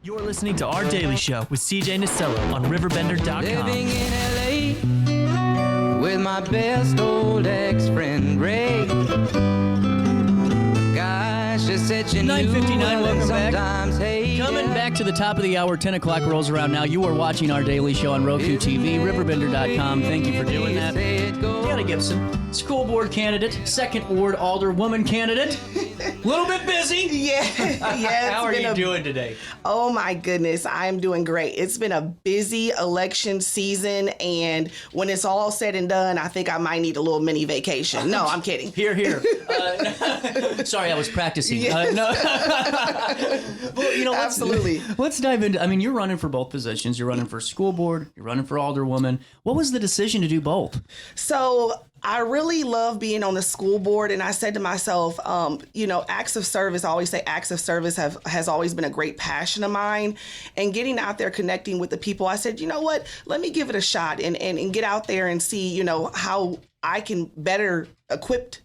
You're listening to Our Daily Show with CJ Nasello on RiverBender.com. Living in LA with my best old ex-friend Ray. Gosh, she said you 9:59, welcome back. Hey, Coming back to the top of the hour, 10 o'clock rolls around now. You are watching Our Daily Show on Roku TV, RiverBender.com. Thank you for doing that. Tiana Gipson, school board candidate, 2nd Ward Alderwoman candidate. A little bit busy. Yeah. How are you doing today? Oh my goodness, I'm doing great. It's been a busy election season, and when it's all said and done, I think I might need a little mini vacation. No, I'm kidding. Here. Sorry, I was practicing. No. Well, Absolutely. Let's dive into. I mean, you're running for both positions. You're running for school board. You're running for alderwoman. What was the decision to do both? So I really love being on the school board, and I said to myself, acts of service, I always say acts of service has always been a great passion of mine, and getting out there, connecting with the people, I said, you know what, let me give it a shot and get out there and see, how I can better equip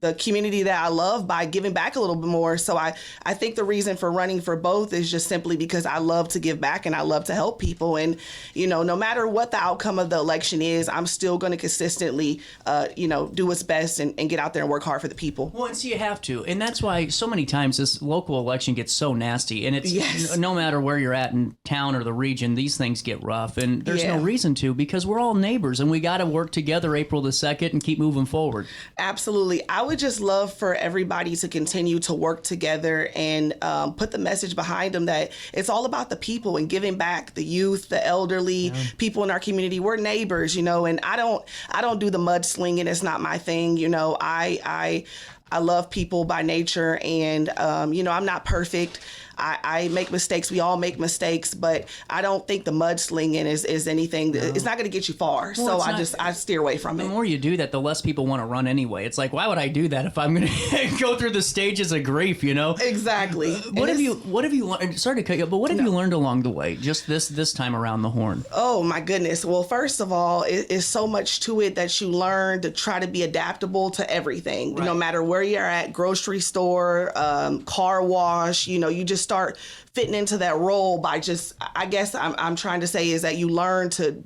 the community that I love by giving back a little bit more. So I think the reason for running for both is just simply because I love to give back and I love to help people. And, no matter what the outcome of the election is, I'm still going to consistently, do what's best and get out there and work hard for the people. Well, and so you have to. And that's why so many times this local election gets so nasty. And it's no matter where you're at in town or the region, these things get rough. And there's no reason to, because we're all neighbors and we got to work together April the 2nd and keep moving forward. Absolutely. I would just love for everybody to continue to work together and put the message behind them that it's all about the people and giving back, the youth, the elderly, people in our community. We're neighbors, and I don't do the mudslinging. It's not my thing. I love people by nature, and I'm not perfect. I make mistakes. We all make mistakes, but I don't think the mudslinging is anything. It's not going to get you far. Well, so I steer away from it. The more you do that, the less people want to run anyway. It's like, why would I do that if I'm going to go through the stages of grief? Exactly. What have you learned? Sorry to cut you off, but what have you learned along the way? Just this time around the horn. Oh my goodness. Well, first of all, it's so much to it that you learn to try to be adaptable to everything. Right. No matter where you're at, grocery store, car wash. You just start fitting into that role by I guess I'm trying to say is that you learn to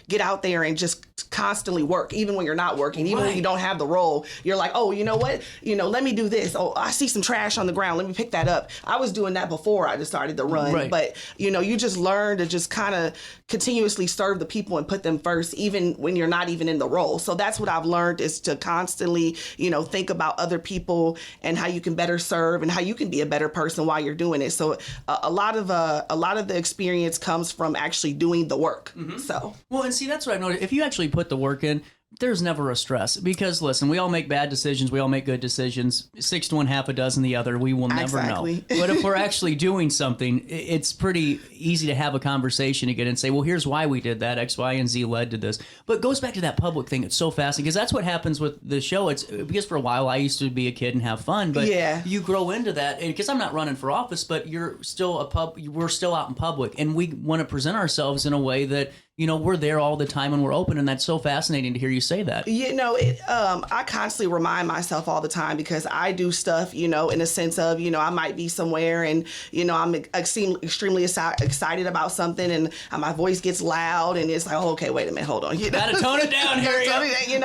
get out there and just constantly work, even when you're not working, even when you don't have the role. You're like, oh, you know what? Let me do this. Oh, I see some trash on the ground. Let me pick that up. I was doing that before I just started to run. Right. But, you just learn to just kind of continuously serve the people and put them first, even when you're not even in the role. So that's what I've learned, is to constantly, think about other people and how you can better serve and how you can be a better person while you're doing it. So a lot of the experience comes from actually doing the work. Mm-hmm. So. Well, and see, that's what I've noticed. If you actually put the work in, there's never a stress, because listen, we all make bad decisions. We all make good decisions. 6 to 1, half a dozen the other. We will never know. But if we're actually doing something, it's pretty easy to have a conversation again and say, well, here's why we did that. X, Y, and Z led to this. But it goes back to that public thing. It's so fascinating, because that's what happens with the show. It's because for a while I used to be a kid and have fun, but you grow into that. Because I'm not running for office, but you're still we're still out in public, and we want to present ourselves in a way that we're there all the time and we're open, and that's so fascinating to hear you say that. I constantly remind myself all the time, because I do stuff, in a sense of, I might be somewhere and, I'm extremely excited about something, and my voice gets loud, and it's like, oh, okay, wait a minute, hold on. Gotta tone it down here.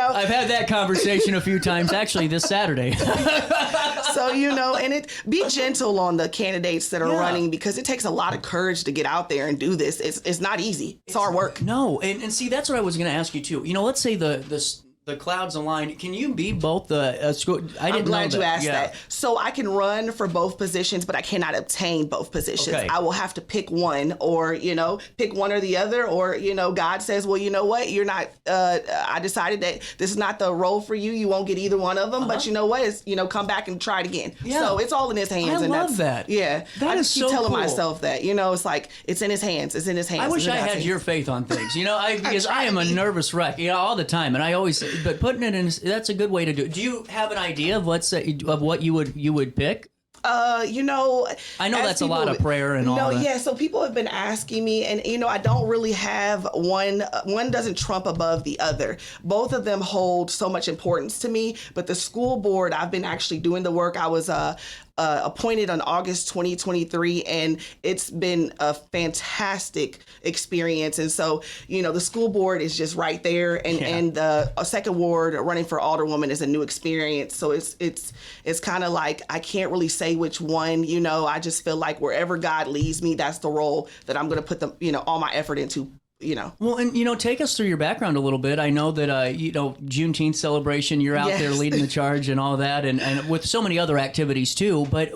I've had that conversation a few times, actually, this Saturday. So, and be gentle on the candidates that are running, because it takes a lot of courage to get out there and do this. It's not easy. It's hard work. No, and see, that's what I was going to ask you too. Let's say the clouds align. Can you be both the school? I'm glad you asked that. So I can run for both positions, but I cannot obtain both positions. Okay. I will have to pick one, or pick one or the other, or God says, well, you know what, you're not. I decided that this is not the role for you. You won't get either one of them. But you know what? It's, come back and try it again. Yeah. So it's all in His hands. I love that. Yeah, that I is keep so telling cool. myself that it's like it's in His hands. It's in His hands. I wish I had your faith on things. Because I am a nervous wreck. All the time, and I always. But putting it in, that's a good way to do it. Do you have an idea of what you would pick? I know that's a lot of prayer and all that. No, yeah. So people have been asking me, and I don't really have one. One doesn't trump above the other. Both of them hold so much importance to me. But the school board, I've been actually doing the work. I was appointed on August 2023, and it's been a fantastic experience. And so, the school board is just right there, and the second ward running for alderwoman is a new experience. So it's kind of like I can't really say which one. I just feel like wherever God leads me, that's the role that I'm going to put all my effort into. Well, and take us through your background a little bit. I know that Juneteenth celebration, you're out there leading the charge and all that, and with so many other activities too. But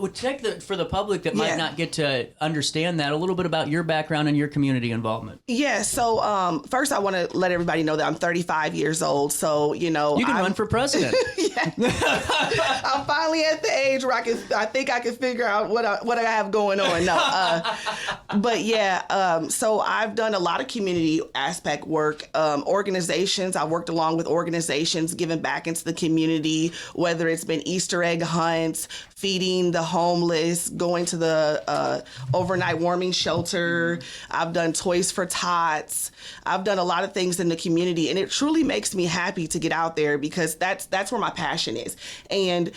for the public that might not get to understand that, a little bit about your background and your community involvement. Yeah. So first, I want to let everybody know that I'm 35 years old. So you can run for president. I'm finally at the age where I think I can figure out what I have going on. No, but yeah. So I've done a lot of community aspect work, organizations. I worked along with organizations giving back into the community, whether it's been Easter egg hunts, feeding the homeless, going to the overnight warming shelter. I've done Toys for Tots. I've done a lot of things in the community, and it truly makes me happy to get out there because that's where my passion is. And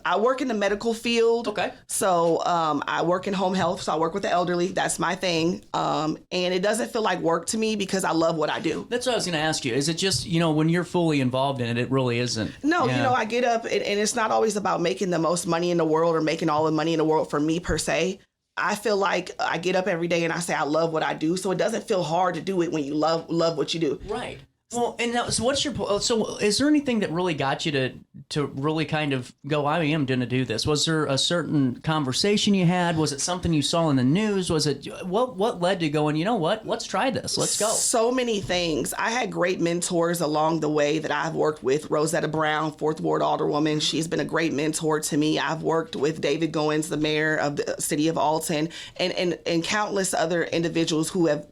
I work in the medical field. Okay. So I work in home health. So I work with the elderly. That's my thing. And it doesn't feel like work to me because I love what I do. That's what I was going to ask you. Is it just, when you're fully involved in it, it really isn't? No, I get up and it's not always about making the most money in the world or making all the money in the world for me per se. I feel like I get up every day and I say I love what I do. So it doesn't feel hard to do it when you love what you do. Right. Well, and now, so is there anything that really got you to really kind of go, I am going to do this? Was there a certain conversation you had? Was it something you saw in the news? Was it, what led to going, let's try this, let's go? So many things. I had great mentors along the way that I've worked with. Rosetta Brown, 4th Ward Alderwoman. She's been a great mentor to me. I've worked with David Goins, the mayor of the city of Alton, and countless other individuals who have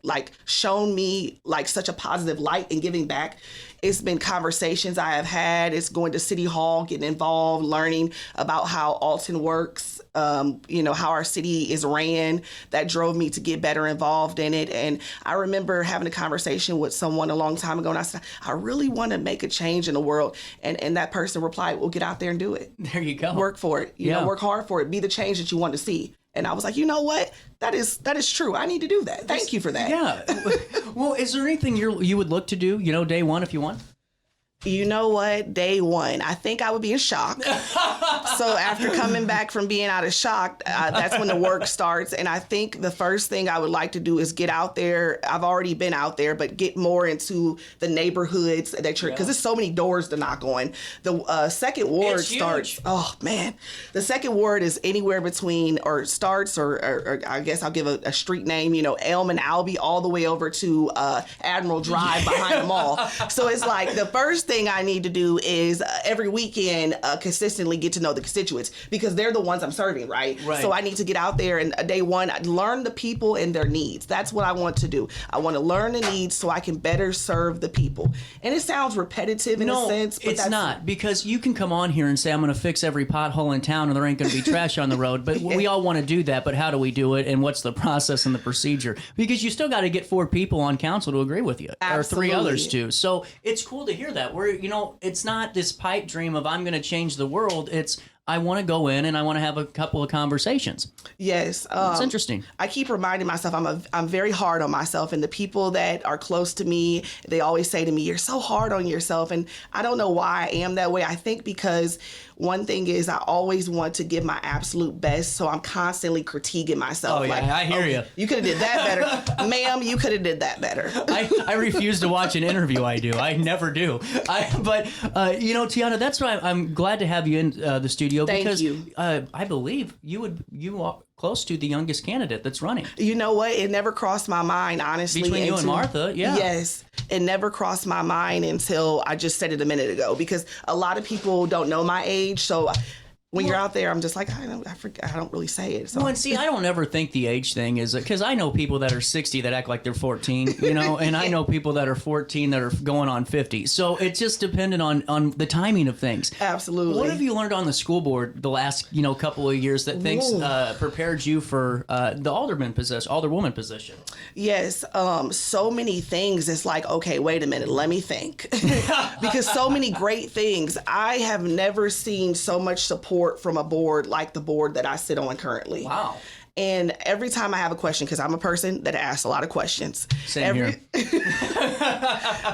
shown me such a positive light in giving back. It's been conversations I have had. It's going to City Hall, getting involved, learning about how Alton works, how our city is ran. That drove me to get better involved in it. And I remember having a conversation with someone a long time ago, and I said, I really want to make a change in the world. And that person replied, well, get out there and do it. There you go. Work for it. Work hard for it. Be the change that you want to see. And I was like, you know what? That is true. I need to do that. Thank you for that. Yeah. Well, is there anything you would look to do, day one if you won? You know what? Day one, I think I would be in shock. So after coming back from being out of shock, that's when the work starts. And I think the first thing I would like to do is get out there. I've already been out there, but get more into the neighborhoods that because there's so many doors to knock on. The second ward starts. Oh man, the second ward is anywhere between or starts or I guess I'll give a street name. Elm and Albee all the way over to Admiral Drive behind the mall. So it's like the first thing I need to do is every weekend consistently get to know the constituents because they're the ones I'm serving, right? So I need to get out there and day one, learn the people and their needs. That's what I want to do. I want to learn the needs so I can better serve the people. And it sounds repetitive in a sense, but it's not, because you can come on here and say, I'm going to fix every pothole in town and there ain't going to be trash on the road. But we all want to do that. But how do we do it? And what's the process and the procedure? Because you still got to get 4 people on council to agree with you. Absolutely. Or 3 others too. So it's cool to hear that. Where, it's not this pipe dream of I'm going to change the world. It's I want to go in and I want to have a couple of conversations. Yes. It's interesting. I keep reminding myself I'm very hard on myself, and the people that are close to me, they always say to me, you're so hard on yourself. And I don't know why I am that way. I think because one thing is I always want to give my absolute best. So I'm constantly critiquing myself. Oh, yeah, I hear you. You could have did that better. Ma'am, you could have did that better. I refuse to watch an interview. I do. I never do. But Tiana, that's why I'm glad to have you in the studio. Because I believe you are close to the youngest candidate that's running. You know what? It never crossed my mind, honestly. Between you and Martha, yeah. Yes. It never crossed my mind until I just said it a minute ago, because a lot of people don't know my age. So when you're out there, I'm just like, I don't really say it. So. Well, and see, I don't ever think the age thing is, because I know people that are 60 that act like they're 14, and I know people that are 14 that are going on 50. So it's just dependent on the timing of things. Absolutely. What have you learned on the school board the last, couple of years that thinks prepared you for the alderwoman position? Yes. So many things. It's like, okay, wait a minute, let me think. Because so many great things. I have never seen so much support support from a board like the board that I sit on currently. Wow. And every time I have a question, because I'm a person that asks a lot of questions. Same here.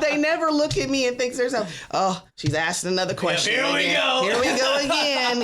They never look at me and think to themselves, oh, she's asking another question. Here we go. Here we go again.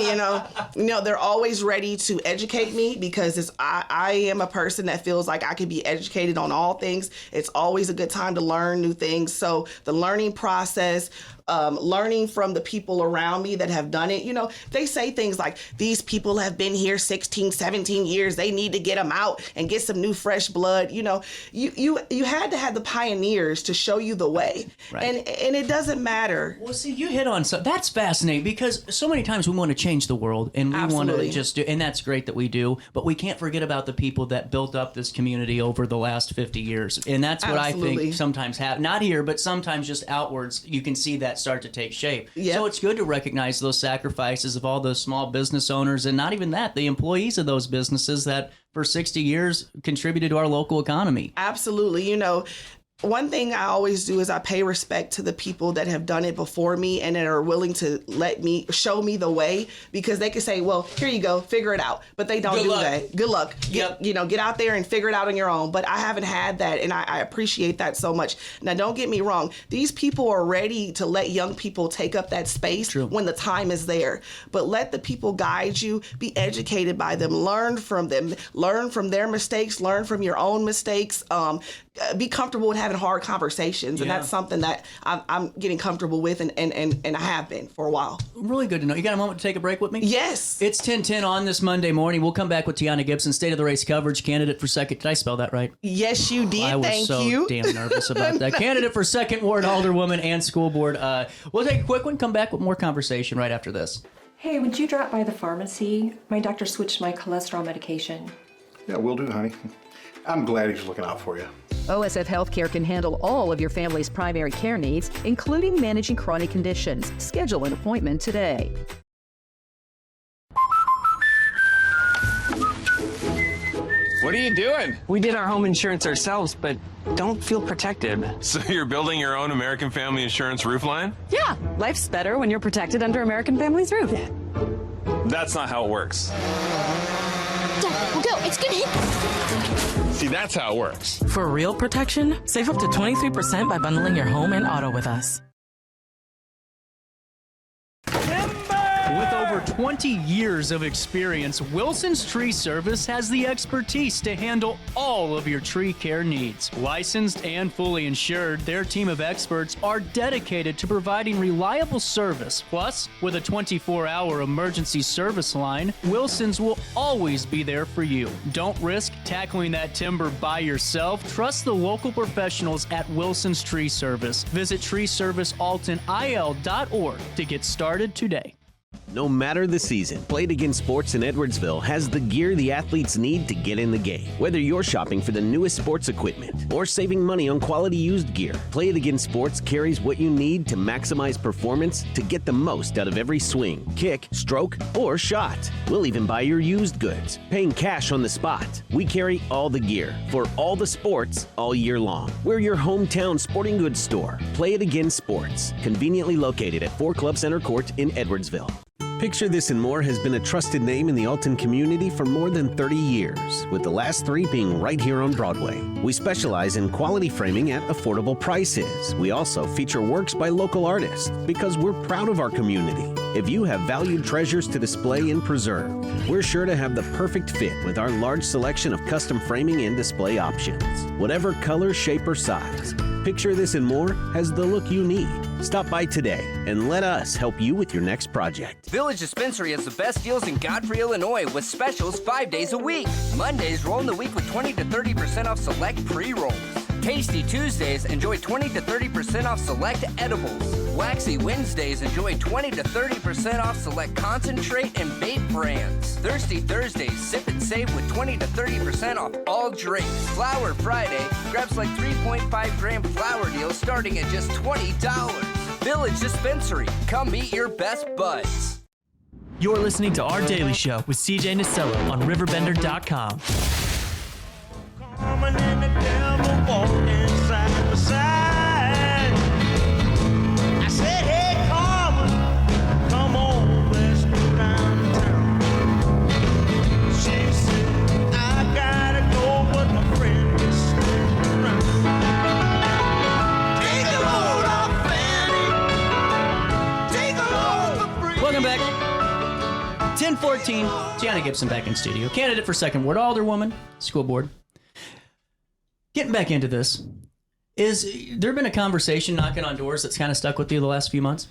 You know, they're always ready to educate me because I am a person that feels like I can be educated on all things. It's always a good time to learn new things. So the learning process, learning from the people around me that have done it. You know, they say things like, these people have been here 16, 17 years. They need to get them out and get some new fresh blood. You know, you had to have the pioneers to show you the way. Right. And it doesn't matter. Well, see, you hit on something. That's fascinating because so many times we want to change the world and we want to just do, and that's great that we do, but we can't forget about the people that built up this community over the last 50 years. And that's what I think sometimes happens, not here, but sometimes just outwards, you can see that start to take shape. Yep. So it's good to recognize those sacrifices of all those small business owners, and not even that, the employees of those businesses that for 60 years contributed to our local economy. Absolutely. You know, one thing I always do is I pay respect to the people that have done it before me and that are willing to show me the way, because they can say, well, here you go, figure it out. But they don't do that. Good luck. Yep. Get out there and figure it out on your own. But I haven't had that, and I appreciate that so much. Now, don't get me wrong. These people are ready to let young people take up that space when the time is there. But let the people guide you. Be educated by them. Learn from them. Learn from their mistakes. Learn from your own mistakes. Be comfortable with having hard conversations, and that's something that I'm getting comfortable with, and I have been for a while. Really good to know. You got a moment to take a break with me? Yes. It's 10:10 on this Monday morning. We'll come back with Tiana Gipson, State of the Race coverage, candidate for second. Did I spell that right? Yes, you did. I was so damn nervous about that. Candidate for second Ward Alderwoman and school board. We'll take a quick one, come back with more conversation right after this. Hey, would you drop by the pharmacy? My doctor switched my cholesterol medication. Yeah, will do, honey. I'm glad he's looking out for you. OSF Healthcare can handle all of your family's primary care needs, including managing chronic conditions. Schedule an appointment today. What are you doing? We did our home insurance ourselves, but don't feel protected. So you're building your own American Family Insurance roof line? Yeah, life's better when you're protected under American Family's roof. That's not how it works. Dad, we'll go. It's gonna hit. See, that's how it works. For real protection, save up to 23% by bundling your home and auto with us. With over 20 years of experience, Wilson's Tree Service has the expertise to handle all of your tree care needs. Licensed and fully insured, their team of experts are dedicated to providing reliable service. Plus, with a 24-hour emergency service line, Wilson's will always be there for you. Don't risk tackling that timber by yourself. Trust the local professionals at Wilson's Tree Service. Visit treeservicealtonil.org to get started today. No matter the season, Play It Again Sports in Edwardsville has the gear the athletes need to get in the game. Whether you're shopping for the newest sports equipment or saving money on quality used gear, Play It Again Sports carries what you need to maximize performance to get the most out of every swing, kick, stroke, or shot. We'll even buy your used goods, paying cash on the spot. We carry all the gear for all the sports all year long. We're your hometown sporting goods store. Play It Again Sports, conveniently located at 4 Club Center Court in Edwardsville. Picture This and More has been a trusted name in the Alton community for more than 30 years, with the last 3 being right here on Broadway. We specialize in quality framing at affordable prices. We also feature works by local artists because we're proud of our community. If you have valued treasures to display and preserve, we're sure to have the perfect fit with our large selection of custom framing and display options. Whatever color, shape, or size, Picture This and More has the look you need. Stop by today and let us help you with your next project. Village Dispensary has the best deals in Godfrey, Illinois with specials 5 days a week. Mondays roll in the week with 20 to 30% off select pre-rolls. Tasty Tuesdays, enjoy 20 to 30% off select edibles. Waxy Wednesdays, enjoy 20 to 30% off select concentrate and vape brands. Thirsty Thursdays, sip and save with 20 to 30% off all drinks. Flower Friday, grab like 3.5 gram flower deals starting at just $20. Village Dispensary, come meet your best buds. You're listening to Our Daily Show with CJ Nasello on RiverBender.com. Coming in the devil walking side by side. I said, hey, Carmen, come on, let's go downtown. 7:14. Tiana Gipson back in studio. Candidate for second Ward Alderwoman, school board. Getting back into this, is there been a conversation knocking on doors that's kind of stuck with you the last few months?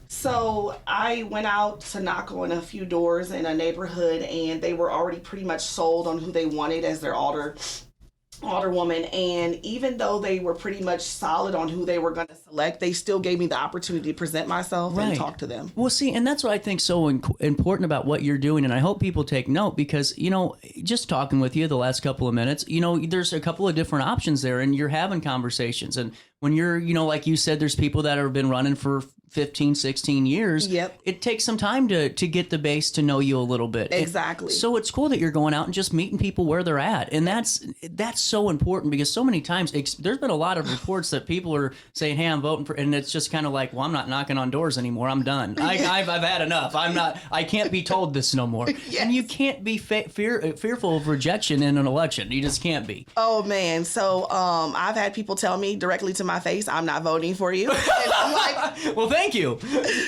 So I went out to knock on a few doors in a neighborhood, and they were already pretty much sold on who they wanted as their alderwoman. And even though they were pretty much solid on who they were going to select, they still gave me the opportunity to present myself and talk to them. Well, see, and that's what I think so important about what you're doing. And I hope people take note because, you know, just talking with you the last couple of minutes, you know, there's a couple of different options there and you're having conversations. And when you're, you know, like you said, there's people that have been running for 15, 16 years. Yep. It takes some time to get the base to know you a little bit. Exactly. So it's cool that you're going out and just meeting people where they're at. And that's so important because so many times there's been a lot of reports that people are saying, hey, I'm voting for, and it's just kind of like, well, I'm not knocking on doors anymore. I'm done. I've had enough. I can't be told this no more. Yes. And you can't be fearful of rejection in an election. You just can't be. Oh man. So I've had people tell me directly to my face, I'm not voting for you. And I'm like, well, thank you.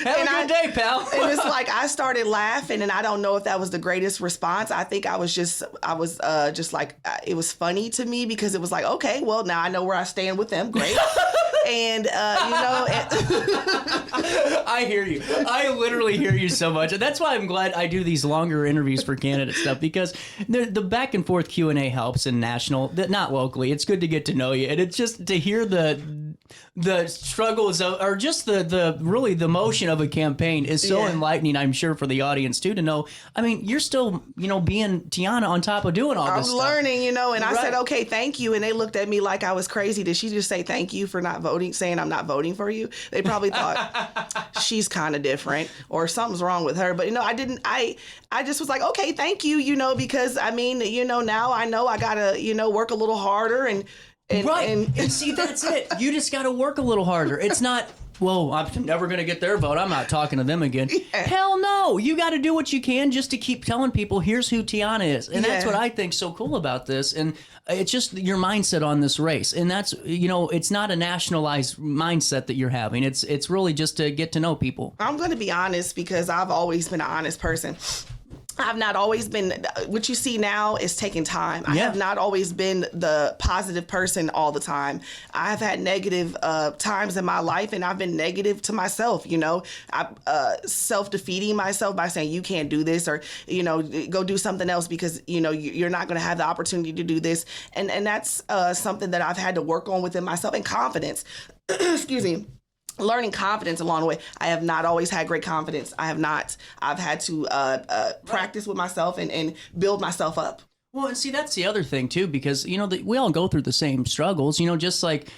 Have a good day, pal. And it's like I started laughing, and I don't know if that was the greatest response. I think I was just like, it was funny to me because it was like, okay, well, now I know where I stand with them. Great. And, you know. I hear you. I literally hear you so much. And that's why I'm glad I do these longer interviews for candidate stuff because the back and forth Q&A helps in national, not locally. It's good to get to know you. And it's just to hear the struggles of, or just really the motion of a campaign is so enlightening, I'm sure, for the audience too, to know. I mean, you're still, you know, being Tiana on top of doing all this stuff. I'm learning, you know, and I said, okay, thank you. And they looked at me like I was crazy. Did she just say thank you for not voting, saying I'm not voting for you? They probably thought she's kind of different or something's wrong with her. But, you know, I just was like, okay, thank you, you know, because I mean, you know, now I know I got to, you know, work a little harder and see, that's it. You just got to work a little harder. It's not, well, I'm never going to get their vote. I'm not talking to them again. Yeah. Hell no. You got to do what you can just to keep telling people, here's who Tiana is. And that's what I think's so cool about this. And it's just your mindset on this race. And that's, you know, it's not a nationalized mindset that you're having. It's really just to get to know people. I'm going to be honest because I've always been an honest person. I've not always been, what you see now is taking time. I have not always been the positive person all the time. I've had negative times in my life, and I've been negative to myself, you know. I self-defeating myself by saying, you can't do this, or, you know, go do something else because, you know, you're not going to have the opportunity to do this. And that's something that I've had to work on within myself, and confidence. Excuse me. Learning confidence along the way. I have not always had great confidence. I have not. I've had to practice with myself and build myself up. Well, and see, that's the other thing, too, because, you know, we all go through the same struggles, you know, just like,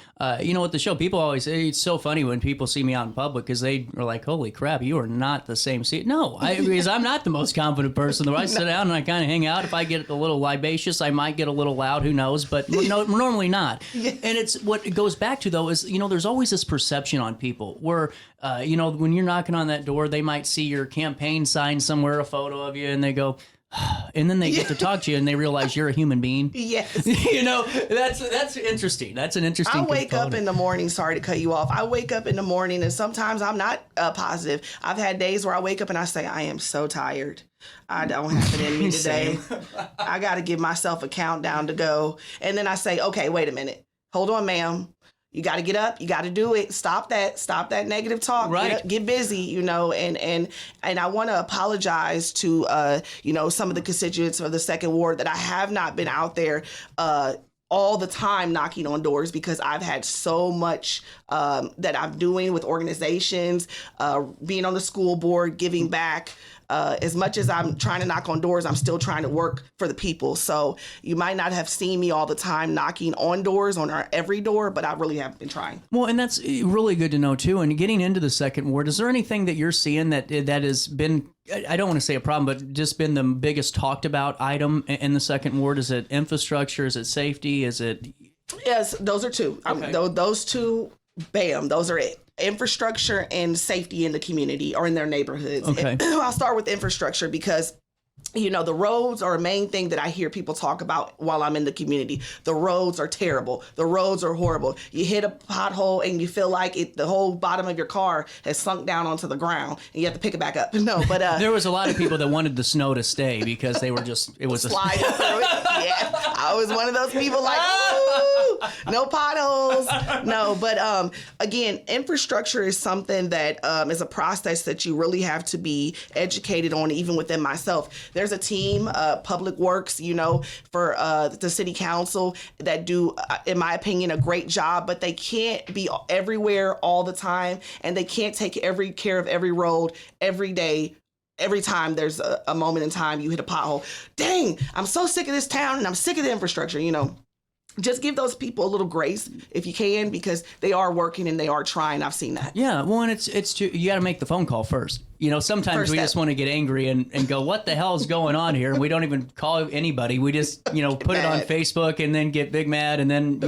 you know, at the show, people always say it's so funny when people see me out in public because they are like, holy crap, you are not the same seat. No, because I'm not the most confident person. I sit down and I kind of hang out. If I get a little libatious, I might get a little loud, who knows, but normally not. Yeah. And it's what it goes back to, though, is, you know, there's always this perception on people where, you know, when you're knocking on that door, they might see your campaign sign somewhere, a photo of you, and they go, and then they get to talk to you and they realize you're a human being. Yes. You know, that's interesting. That's an interesting I wake up in the morning, sorry to cut you off. I wake up in the morning and sometimes I'm not positive. I've had days where I wake up and I say, I am so tired. I don't have it in me today. I got to give myself a countdown to go. And then I say, okay, wait a minute. Hold on, ma'am. You got to get up. You got to do it. Stop that negative talk. Right. Get busy, you know, and I want to apologize to, you know, some of the constituents of the second ward that I have not been out there all the time knocking on doors because I've had so much that I'm doing with organizations, being on the school board, giving back. As much as I'm trying to knock on doors, I'm still trying to work for the people. So you might not have seen me all the time knocking on doors, on every door, but I really have been trying. Well, and that's really good to know, too. And getting into the second ward, is there anything that you're seeing that has been, I don't want to say a problem, but just been the biggest talked about item in the second ward? Is it infrastructure? Is it safety? Is it? Yes, those are two. Okay. Those two, bam, those are it. Infrastructure and safety in the community or in their neighborhoods. Okay. I'll start with infrastructure because the roads are a main thing that I hear people talk about while I'm in the community. The roads are terrible. The roads are horrible. You hit a pothole and you feel like the whole bottom of your car has sunk down onto the ground and you have to pick it back up. No, but there was a lot of people that wanted the snow to stay because they were it was sliding through it. Yeah, I was one of those people like, ooh, no potholes. No, but again, infrastructure is something that is a process that you really have to be educated on, even within myself. There's a team, Public Works, for the city council that do, in my opinion, a great job, but they can't be everywhere all the time, and they can't take care of every road every day. Every time there's a moment in time you hit a pothole. Dang, I'm so sick of this town and I'm sick of the infrastructure, Just give those people a little grace if you can, because they are working and they are trying. I've seen that. Yeah, well, and it's you got to make the phone call first. Sometimes we just want to get angry and go, what the hell is going on here? We don't even call anybody. We just, put it on Facebook and then get big mad and then,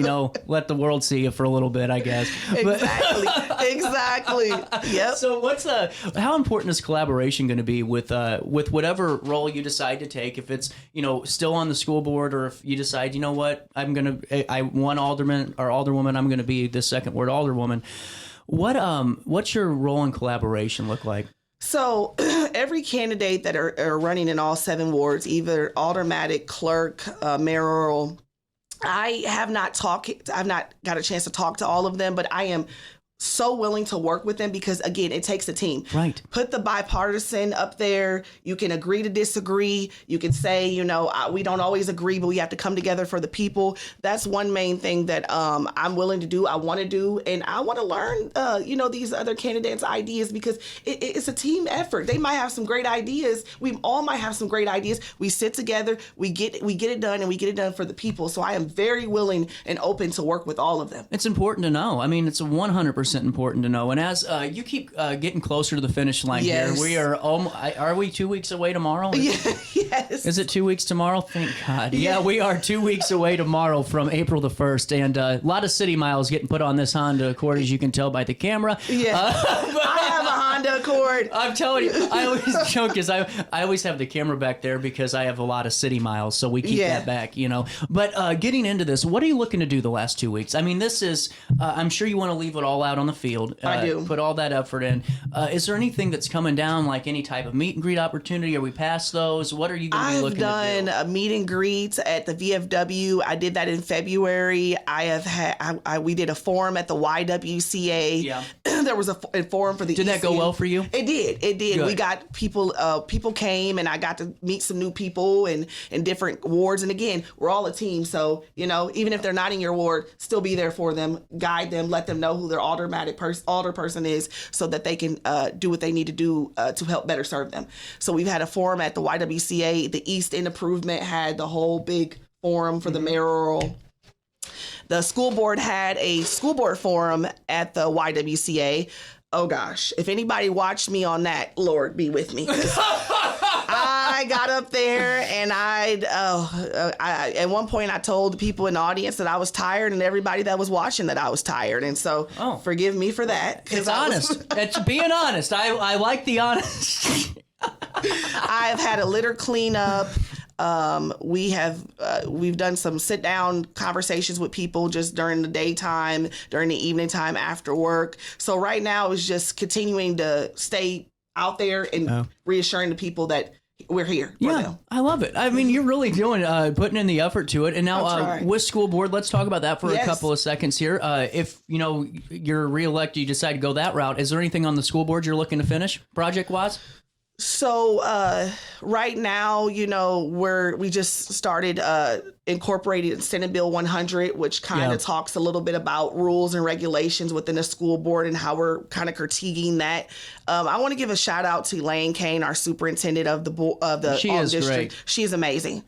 let the world see you for a little bit, I guess. Exactly. Yep. So how important is collaboration going to be with whatever role you decide to take? If it's, still on the school board, or if you decide, I want alderman or alderwoman, I'm going to be the second ward alderwoman. What's your role in collaboration look like? So every candidate that are running in all 7 wards, either aldermanic, clerk, mayoral, I've not got a chance to talk to all of them, but I am so willing to work with them because, again, it takes a team. Right. Put the bipartisan up there. You can agree to disagree. You can say, we don't always agree, but we have to come together for the people. That's one main thing that I'm willing to do. I want to do, and I want to learn, these other candidates' ideas, because it's a team effort. They might have some great ideas. We all might have some great ideas. We sit together, we get it done, and we get it done for the people. So I am very willing and open to work with all of them. It's important to know. I mean, it's 100% important to know. And as you keep getting closer to the finish line here, we are we 2 weeks away tomorrow? Yes. Is it 2 weeks tomorrow? Thank God. Yeah, we are 2 weeks away tomorrow from April the 1st. And a lot of city miles getting put on this Honda Accord, as you can tell by the camera. Yeah. I have a Honda Accord. I'm telling you, I always joke because I always have the camera back there because I have a lot of city miles, so we keep that back, But getting into this, what are you looking to do the last 2 weeks? I mean, this is, I'm sure you want to leave it all out on the field. I do. Put all that effort in. Is there anything that's coming down, like any type of meet and greet opportunity? Are we past those? What are you going to be looking to do? I've done a meet and greet at the VFW. I did that in February. We did a forum at the YWCA. Yeah. There was a forum for the Did that go well for you? It did. Good. We got people came, and I got to meet some new people in different wards. And again, we're all a team. So, even if they're not in your ward, still be there for them, guide them, let them know who their alder person is, so that they can do what they need to do to help better serve them. So we've had a forum at the YWCA. The East End Improvement had the whole big forum for the mayoral. The school board had a school board forum at the YWCA. Oh gosh, if anybody watched me on that, Lord be with me. I got up there and at one point I told the people in the audience that I was tired, and everybody that was watching that I was tired. And so forgive me for that. It's honest. It's being honest. I like the honest. I've had a litter cleanup. We've done some sit down conversations with people just during the daytime, during the evening time after work. So right now is just continuing to stay out there and reassuring the people that we're here. Yeah, I love it. I mean, you're really doing putting in the effort to it. And now with school board, let's talk about that for a couple of seconds here. If you're reelected, you decide to go that route, is there anything on the school board you're looking to finish project wise? So right now, we just started incorporating Senate Bill 100, which kind of talks a little bit about rules and regulations within the school board and how we're kind of critiquing that. I want to give a shout out to Elaine Kane, our superintendent of the district. Great. She is amazing.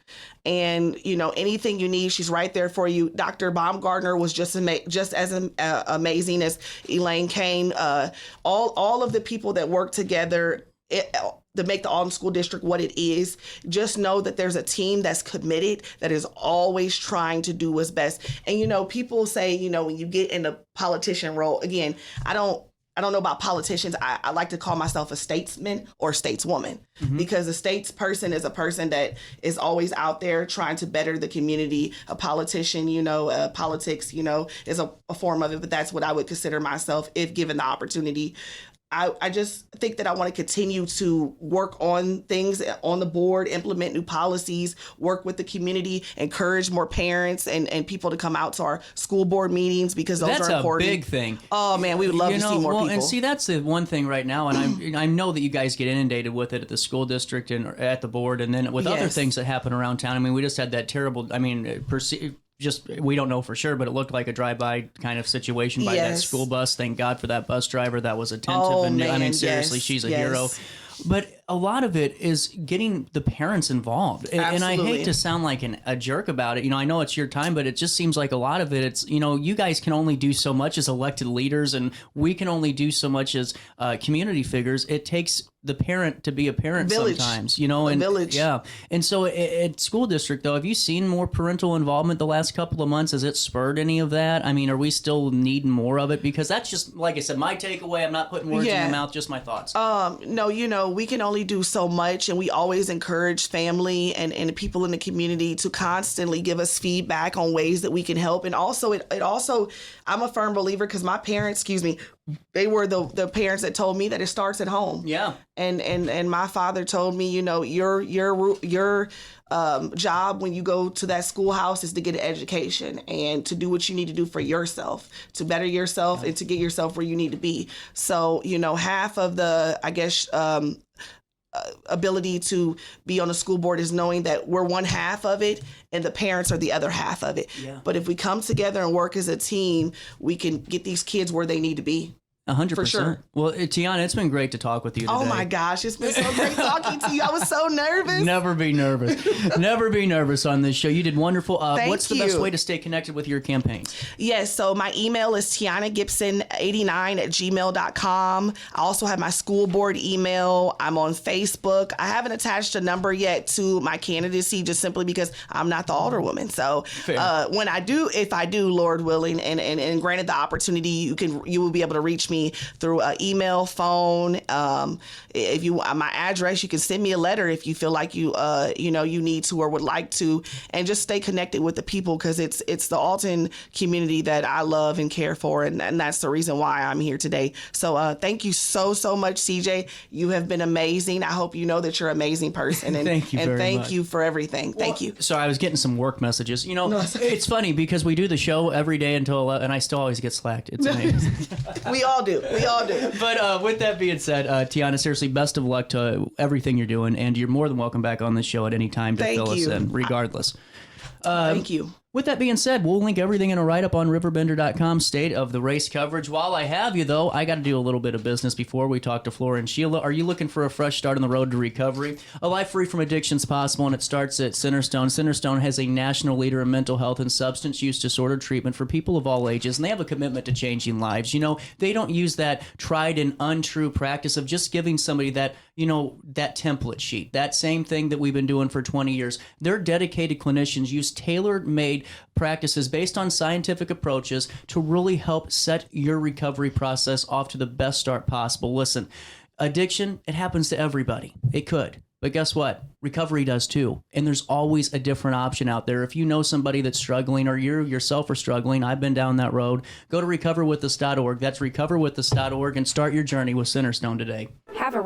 And, anything you need, she's right there for you. Dr. Baumgartner was just as amazing as Elaine Kane. All of the people that work together to make the Alden School District what it is, just know that there's a team that's committed, that is always trying to do what's best. And, people say, when you get in a politician role, again, I don't I don't know about politicians. I like to call myself a statesman or stateswoman, because a statesperson is a person that is always out there trying to better the community. A politician, politics, is a form of it, but that's what I would consider myself if given the opportunity. I just think that I want to continue to work on things on the board, implement new policies, work with the community, encourage more parents and people to come out to our school board meetings, because those are important. That's a big thing. Oh man, we would love to see more people. And see, that's the one thing right now, and I know that you guys get inundated with it at the school district and at the board, and then with other things that happen around town. I mean, we just had that terrible, we don't know for sure, but it looked like a drive-by kind of situation by that school bus. Thank God for that bus driver that was attentive. Seriously, she's a hero. But a lot of it is getting the parents involved. And I hate to sound like a jerk about it. I know it's your time, but it just seems like a lot of it, it's, you guys can only do so much as elected leaders, and we can only do so much as community figures. It takes the parent to be a parent sometimes, and village. Yeah. And so at school district, though, have you seen more parental involvement the last couple of months? Has it spurred any of that? I mean, are we still needing more of it? Because that's just, like I said, my takeaway. I'm not putting words in your mouth, just my thoughts. No, we can only do so much, and we always encourage family and people in the community to constantly give us feedback on ways that we can help. And also, it also, I'm a firm believer, because my parents, they were the parents that told me that it starts at home. Yeah. And my father told me, your job when you go to that schoolhouse is to get an education and to do what you need to do for yourself, to better yourself and to get yourself where you need to be. So, half of the, ability to be on the school board is knowing that we're one half of it and the parents are the other half of it. Yeah. But if we come together and work as a team, we can get these kids where they need to be. 100%. For sure. Well, Tiana, it's been great to talk with you today. Oh my gosh, it's been so great talking to you. I was so nervous. Never be nervous. Never be nervous on this show. You did wonderful. What's the best way to stay connected with your campaigns? Yes, so my email is tianagipson89@gmail.com. I also have my school board email. I'm on Facebook. I haven't attached a number yet to my candidacy, just simply because I'm not the alderwoman. So when I do, if I do, Lord willing, and granted the opportunity, you will be able to reach me through email, phone. If you my address, you can send me a letter if you feel like you need to or would like to, and just stay connected with the people, because it's the Alton community that I love and care for, and that's the reason why I'm here today. So thank you so much, CJ. You have been amazing. I hope you know that you're an amazing person, and thank you and very thank much. you for everything. Thank you. So I was getting some work messages. It's funny because we do the show every day until 11, and I still always get slacked. It's amazing. We all do. But with that being said, Tiana, seriously, best of luck to everything you're doing, and you're more than welcome back on this show at any time to fill us in, regardless. Thank you. With that being said, we'll link everything in a write-up on RiverBender.com, state of the race coverage. While I have you, though, I got to do a little bit of business before we talk to Flora and Sheila. Are you looking for a fresh start on the road to recovery? A life free from addiction is possible, and it starts at Centerstone. Centerstone has a national leader in mental health and substance use disorder treatment for people of all ages, and they have a commitment to changing lives. They don't use that tried and untrue practice of just giving somebody that, that template sheet, that same thing that we've been doing for 20 years. Their dedicated clinicians use tailor-made practices based on scientific approaches to really help set your recovery process off to the best start possible. Listen, addiction, it happens to everybody. It could. But guess what? Recovery does too. And there's always a different option out there. If you know somebody that's struggling, or you yourself are struggling, I've been down that road, go to recoverwithus.org. That's recoverwithus.org, and start your journey with Centerstone today.